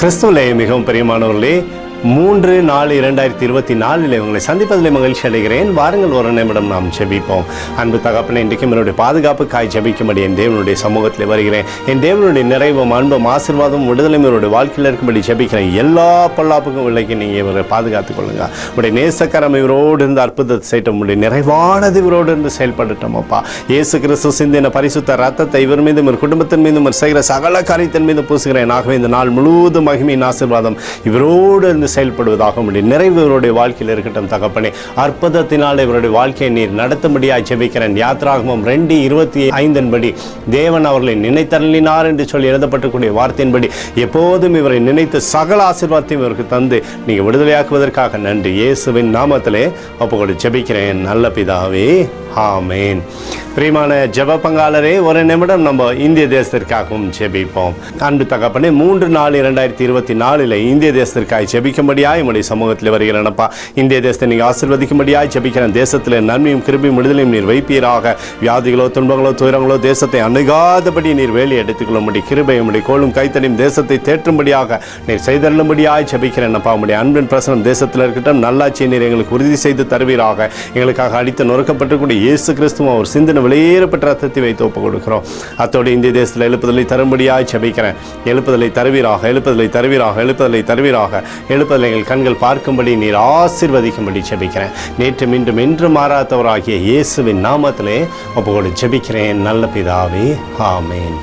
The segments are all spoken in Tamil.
கிறிஸ்துவிலே மிகவும் பிரியமானவர்களே, 3/4/2024 உங்களை சந்திப்பதில் மகிழ்ச்சி அடைகிறேன். வாருங்கள், ஒரு நிமிடம் நாம் ஜெபிப்போம். அன்பு தகப்பனே, இன்றைக்கும் என்னுடைய பாதுகாப்புக்காய் ஜெபிக்கும்படி என் தேவனுடைய சமூகத்தில் வருகிறேன். என் தேவனுடைய நிறைவும் அன்பும் ஆசீர்வாதம் விடுதலையும் என்னுடைய வாழ்க்கையில் இருக்கும்படி ஜெபிக்கிறேன். எல்லா பொல்லாப்புக்கும் விலைக்கு நீங்கள் இவரை பாதுகாத்துக் கொள்ளுங்க. உடைய நேசக்கரம் இவரோடு இருந்து அற்புதத்தை செய்யட்டும். உடைய நிறைவானது இவரோடு இருந்து செயல்படட்டும். அப்பா, இயேசு கிறிஸ்து சிந்தின பரிசுத்த ரத்தத்தை இவர் மீதும் இவர் குடும்பத்தின் மீதும் செய்கிற சகல காரியத்தின் மீதும் பூசுகிறேன். ஆகவே இந்த நாள் முழுவதும் மகிமையின் ஆசீர்வாதம் இவரோடு இருந்து செயல்படுவதாக நிறைவு இவருடைய வாழ்க்கையில் இருக்கட்டும். தகப்பனே, அற்புதத்தினால் இவருடைய வாழ்க்கையை நீர் நடத்தும்படியாக ஜெபிக்கிறேன். யாத்திராகமம் 2:25 தேவன் அவர்களை நினைத்தருளினார் என்று சொல்லி எழுதப்பட்டிருக்கூடிய வார்த்தையின்படி எப்போதும் இவரை நினைத்து சகல ஆசீர்வாதத்தையும் இவருக்கு தந்து நீங்கள் விடுதலையாக்குவதற்காக நன்றி. இயேசுவின் நாமத்திலே ஒப்புக்கொண்டு ஜெபிக்கிறேன் நல்ல பிதாவே, ஆமேன். பிரியமான ஜெப பங்காளரே, ஒரு நிமிடம் நம்ம இந்திய தேசத்திற்காகவும் ஜெபிப்போம். அன்பு தகப்பனே, 3/4/2024 இந்திய தேசத்திற்காக ஜெபிக்கும்படியாய் உடைய சமூகத்தில் வருகிறேனப்பா. இந்திய தேசத்தை நீங்கள் ஆசீர்வதிக்கும்படியாய் ஜெபிக்கிறேன். தேசத்தில் நன்மையும் கிருபையும் விடுதலையும் நீர் வைப்பீராக. வியாதிகளோ துன்பங்களோ துயரங்களோ தேசத்தை அணுகாதபடி நீர் வேலி எடுத்துக்கொள்ளும்படி கிருபையும் உடைய கோளும் கைத்தடியும் தேசத்தை தேற்றும்படியாக நீர் செய்தள்ளும்படியாய் ஜெபிக்கிறேனப்பா. உடைய அன்பின் பிரசனம் தேசத்தில் இருக்கட்டும். நல்லாட்சியை நீர் எங்களுக்கு உறுதி செய்து தருவீராக. எங்களுக்காக அடித்து நொறுக்கப்பட்டிருக்கூடிய இயேசு கிறிஸ்துவும் அவர் சிந்தின வெளியேறப்பட்ட ரத்தத்தை வைத்து ஒப்புக் கொடுக்கிறோம். அத்தோடு இந்திய தேசத்தில் எழுப்புதலை தரும்படியாய் ஜெபிக்கிறேன். எழுப்புதலை தருவீராக, எழுப்புதலை தருவீராக, எழுப்புதலை தருவீராக. எழுப்புதலை எங்கள் கண்கள் பார்க்கும்படி நீர் ஆசீர்வதிக்கும்படி ஜெபிக்கிறேன். நேற்று மீண்டும் என்று மாறாதவராகிய இயேசுவின் நாமத்திலே ஒப்புக்கொண்டு ஜெபிக்கிறேன் நல்ல பிதாவே, ஆமேன்.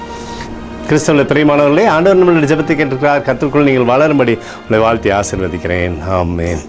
கிறிஸ்தவ பிரியமானவர்களே, ஆண்டவர் நம்மளுடைய ஜெபத்தை கேட்டிருக்கிறார். கர்த்தருக்குள் நீங்கள் வளரும்படி உங்களை வாழ்த்தி ஆசீர்வதிக்கிறேன். ஆமேன்.